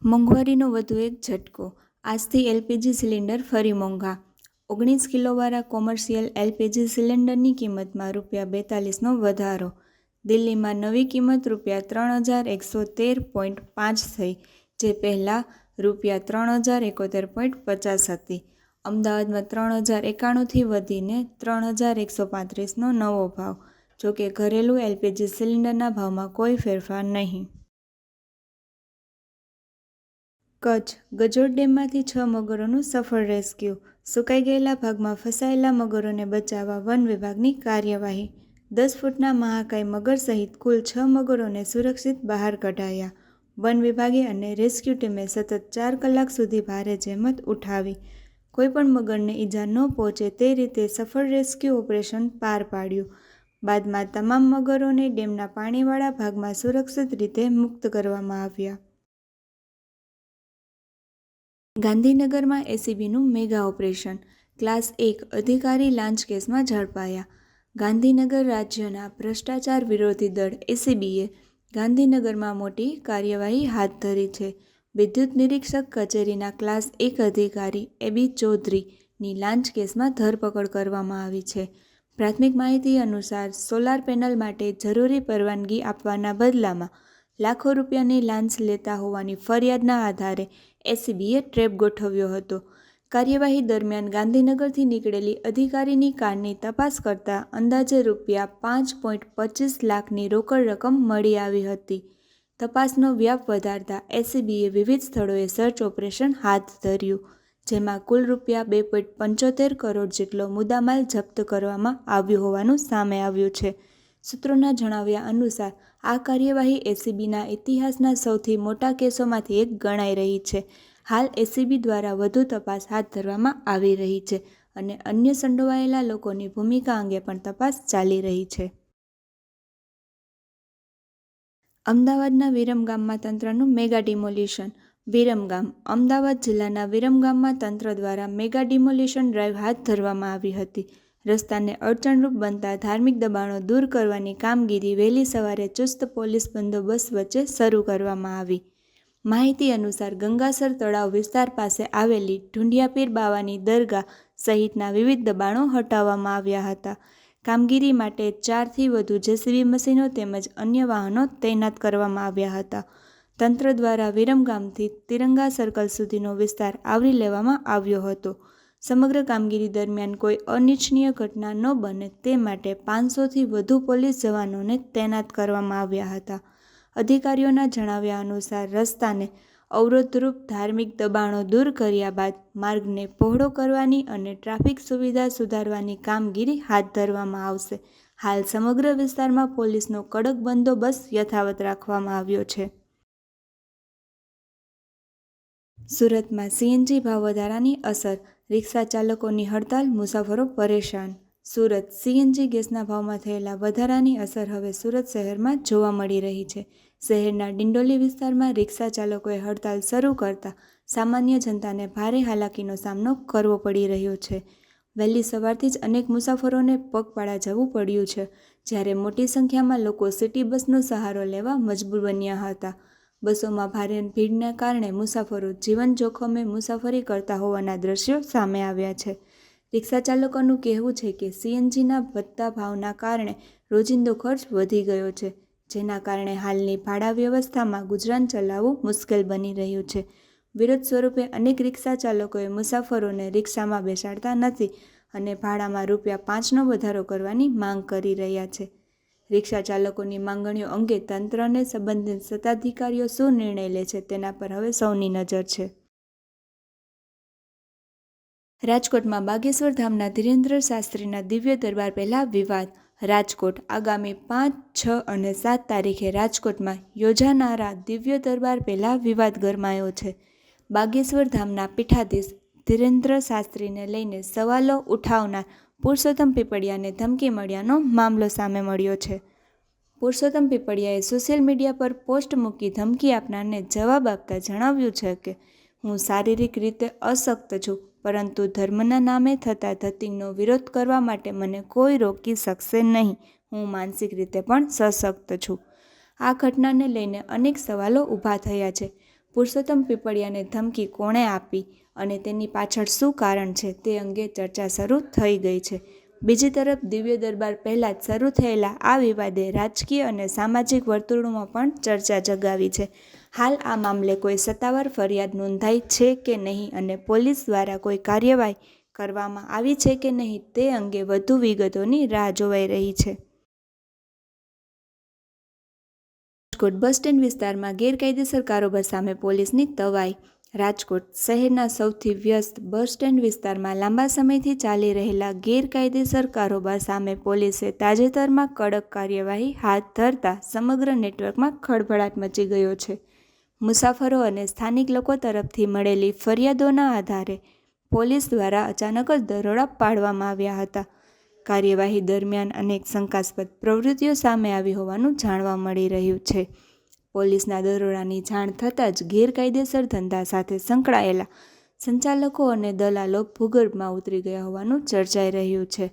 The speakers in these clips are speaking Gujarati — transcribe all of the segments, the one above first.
મોંઘવારીનો વધુ એક ઝટકો, આજથી એલપીજી સિલિન્ડર ફરી મોંઘા। 19 કિલોવાળા કોમર્શિયલ એલપીજી સિલિન્ડરની કિંમતમાં ₹42નો વધારો। દિલ્હીમાં નવી કિંમત ₹3,113.5 થઈ, જે પહેલાં ₹3,071.50 હતી। અમદાવાદમાં 3,091થી વધીને 3,135નો નવો ભાવ। જોકે ઘરેલું એલપીજી સિલિન્ડરના ભાવમાં કોઈ ફેરફાર નહીં। કચ્છ ગજોડ ડેમમાંથી 6 મગરોનું સફળ રેસ્ક્યુ, સુકાઈ ગયેલા ભાગમાં ફસાયેલા મગરોને બચાવવા વન વિભાગની કાર્યવાહી। 10 ફૂટના મહાકાય મગર સહિત કુલ 6 મગરોને સુરક્ષિત બહાર કઢાયા। વન વિભાગે અને રેસ્ક્યુ ટીમે સતત 4 કલાક સુધી ભારે જહેમત ઉઠાવી, કોઈપણ મગરને ઈજા ન પહોંચે તે રીતે સફળ રેસ્ક્યુ ઓપરેશન પાર પાડ્યું। બાદમાં તમામ મગરોને ડેમના પાણીવાળા ભાગમાં સુરક્ષિત રીતે મુક્ત કરવામાં આવ્યા। ગાંધીનગરમાં એસીબીનું મેગા ઓપરેશન, ક્લાસ 1 અધિકારી લાંચ કેસમાં ઝડપાયા। ગાંધીનગર રાજ્યના ભ્રષ્ટાચાર વિરોધી દળ એસીબીએ ગાંધીનગરમાં મોટી કાર્યવાહી હાથ ધરી છે। વિદ્યુત નિરીક્ષક કચેરીના ક્લાસ 1 અધિકારી એબી ચૌધરીની લાંચ કેસમાં ધરપકડ કરવામાં આવી છે। પ્રાથમિક માહિતી અનુસાર સોલાર પેનલ માટે જરૂરી પરવાનગી આપવાના બદલામાં લાખો રૂપિયાની લાંચ લેતા હોવાની ફરિયાદના આધારે એસીબીએ ટ્રેપ ગોઠવ્યો હતો। કાર્યવાહી દરમિયાન ગાંધીનગરથી નીકળેલી અધિકારીની કારની તપાસ કરતા અંદાજે ₹5.25 લાખની રોકડ રકમ મળી આવી હતી। તપાસનો વ્યાપ વધારતા એસીબીએ વિવિધ સ્થળોએ સર્ચ ઓપરેશન હાથ ધર્યું, જેમાં કુલ ₹2.75 કરોડ જેટલો મુદ્દામાલ જપ્ત કરવામાં આવ્યો હોવાનું સામે આવ્યું છે। સૂત્રોના જણાવ્યા અનુસાર આ કાર્યવાહી એસીબીના ઇતિહાસના સૌથી મોટા કેસોમાંથી એક ગણાઈ રહી છે। હાલ એસીબી દ્વારા વધુ તપાસ હાથ ધરવામાં આવી રહી છે અને અન્ય સંડોવાયેલા લોકોની ભૂમિકા અંગે પણ તપાસ ચાલી રહી છે। અમદાવાદના વિરમગામમાં તંત્રનું મેગા ડિમોલિશન, વિરમગામ, અમદાવાદ જિલ્લાના વિરમગામમાં તંત્ર દ્વારા મેગા ડિમોલિશન ડ્રાઈવ હાથ ધરવામાં આવી હતી। રસ્તાને અડચણરૂપ બનતા ધાર્મિક દબાણો દૂર કરવાની કામગીરી વહેલી સવારે ચુસ્ત પોલીસ બંદોબસ્ત વચ્ચે શરૂ કરવામાં આવી। માહિતી અનુસાર ગંગાસર તળાવ વિસ્તાર પાસે આવેલી ઢૂંઢિયાપીર બાવાની દરગાહ સહિતના વિવિધ દબાણો હટાવવામાં આવ્યા હતા। કામગીરી માટે 4થી વધુ જેસીબી મશીનો તેમજ અન્ય વાહનો તૈનાત કરવામાં આવ્યા હતા। તંત્ર દ્વારા વિરમગામથી તિરંગા સર્કલ સુધીનો વિસ્તાર આવરી લેવામાં આવ્યો હતો। સમગ્ર કામગીરી દરમિયાન કોઈ અનિચ્છનીય ઘટના ન બને તે માટે 500થી વધુ પોલીસ જવાનોને તૈનાત કરવામાં આવ્યા હતા। અધિકારીઓના જણાવ્યા અનુસાર રસ્તાને અવરોધરૂપ ધાર્મિક દબાણો દૂર કર્યા બાદ માર્ગને પહોળો કરવાની અને ટ્રાફિક સુવિધા સુધારવાની કામગીરી હાથ ધરવામાં આવશે। હાલ સમગ્ર વિસ્તારમાં પોલીસનો કડક બંદોબસ્ત યથાવત રાખવામાં આવ્યો છે। સુરતમાં સીએનજી ભાવ વધારાની અસર, રિક્ષા ચાલકોની હડતાલ, મુસાફરો પરેશાન। સુરત સીએનજી ગેસના ભાવમાં થયેલા વધારાની અસર હવે સુરત શહેરમાં જોવા મળી રહી છે। શહેરના ડિંડોલી વિસ્તારમાં રિક્ષા ચાલકોએ હડતાલ શરૂ કરતા સામાન્ય જનતાને ભારે હાલાકીનો સામનો કરવો પડી રહ્યો છે। વહેલી સવારથી જ અનેક મુસાફરોને પગપાળા જવું પડ્યું છે, જ્યારે મોટી સંખ્યામાં લોકો સિટી બસનો સહારો લેવા મજબૂર બન્યા હતા। બસોમાં ભારે ભીડના કારણે મુસાફરો જીવન જોખમે મુસાફરી કરતા હોવાના દ્રશ્યો સામે આવ્યા છે। રિક્ષા ચાલકોનું કહેવું છે કે સીએનજીના વધતા ભાવના કારણે રોજિંદો ખર્ચ વધી ગયો છે, જેના કારણે હાલની ભાડા વ્યવસ્થામાં ગુજરાન ચલાવવું મુશ્કેલ બની રહ્યું છે। વિરોધ સ્વરૂપે અનેક રિક્ષા ચાલકોએ મુસાફરોને રિક્ષામાં બેસાડતા નથી અને ભાડામાં ₹5નો વધારો કરવાની માંગ કરી રહ્યા છે। રિક્ષા ચાલકોની માંગણીઓ અંગે તંત્ર અને સંબંધિત સત્તાધિકારીઓ શું નિર્ણય લે છે તેના પર હવે સૌની નજર છે। રાજકોટમાં બાગેશ્વર ધામના ધીરેન્દ્ર શાસ્ત્રીના દિવ્ય દરબાર પહેલા વિવાદ, રાજકોટ, આગામી 5, 6 અને 7 તારીખે રાજકોટમાં યોજાનારા દિવ્ય દરબાર પહેલા વિવાદ ગરમાયો છે। બાગેશ્વર ધામના પીઠાધીશ ધીરેન્દ્ર શાસ્ત્રીને લઈને સવાલો ઉઠાવનાર પુરુષોત્તમ પીપળિયાને ધમકી મળ્યાનો મામલો સામે મળ્યો છે। પુરુષોત્તમ પીપળિયાએ સોશિયલ મીડિયા પર પોસ્ટ મૂકી ધમકી આપનારને જવાબ આપતા જણાવ્યું છે કે હું શારીરિક રીતે અશક્ત છું, પરંતુ ધર્મના નામે થતા ધતિંગનો વિરોધ કરવા માટે મને કોઈ રોકી શકશે નહીં। હું માનસિક રીતે પણ સશક્ત છું। આ ઘટનાને લઈને અનેક સવાલો ઊભા થયા છે। પુરુષોત્તમ પીપળિયાને ધમકી કોણે આપી અને તેની પાછળ શું કારણ છે તે અંગે ચર્ચા શરૂ થઈ ગઈ છે. બીજી તરફ દિવ્ય દરબાર પહેલાં જ શરૂ થયેલા આ વિવાદે રાજકીય અને સામાજિક વર્તુળોમાં પણ ચર્ચા જગાવી છે. હાલ આ મામલે કોઈ સત્તાવાર ફરિયાદ નોંધાઈ છે કે નહીં અને પોલીસ દ્વારા કોઈ કાર્યવાહી કરવામાં આવી છે કે નહીં તે અંગે વધુ વિગતોની રાહ જોવાઈ રહી છે. રાજકોટ બસ સ્ટેન્ડ વિસ્તારમાં ગેરકાયદેસર કારોબાર સામે પોલીસની તવાઈ. રાજકોટ શહેરના સૌથી વ્યસ્ત બસ સ્ટેન્ડ વિસ્તારમાં લાંબા સમયથી ચાલી રહેલા ગેરકાયદેસર કારોબાર સામે પોલીસે તાજેતરમાં કડક કાર્યવાહી હાથ ધરતા સમગ્ર નેટવર્કમાં ખળભળાટ મચી ગયો છે. મુસાફરો અને સ્થાનિક લોકો તરફથી મળેલી ફરિયાદોના આધારે પોલીસ દ્વારા અચાનક જ દરોડા પાડવામાં આવ્યા હતા. કાર્યવાહી દરમિયાન અનેક શંકાસ્પદ પ્રવૃત્તિઓ સામે આવી હોવાનું જાણવા મળી રહ્યું છે. પોલીસના દરોડાની જાણ થતાં જ ગેરકાયદેસર ધંધા સાથે સંકળાયેલા સંચાલકો અને દલાલો ભૂગર્ભમાં ઉતરી ગયા હોવાનું ચર્ચાઈ રહ્યું છે.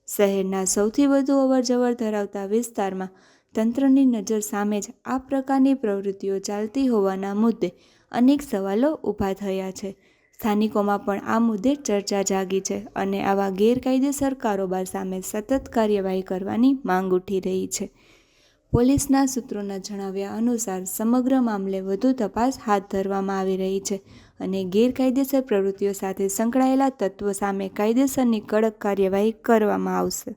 શહેરના સૌથી વધુ અવરજવર ધરાવતા વિસ્તારમાં તંત્રની નજર સામે જ આ પ્રકારની પ્રવૃત્તિઓ ચાલતી હોવાના મુદ્દે અનેક સવાલો ઊભા થયા છે. સ્થાનિકોમાં પણ આ મુદ્દે ચર્ચા જાગી છે અને આવા ગેરકાયદેસર કારોબાર સામે સતત કાર્યવાહી કરવાની માંગ ઉઠી રહી છે. પોલીસના સૂત્રોના જણાવ્યા અનુસાર સમગ્ર મામલે વધુ તપાસ હાથ ધરવામાં આવી રહી છે અને ગેરકાયદેસર પ્રવૃત્તિઓ સાથે સંકળાયેલા તત્વો સામે કાયદેસરની કડક કાર્યવાહી કરવામાં આવશે.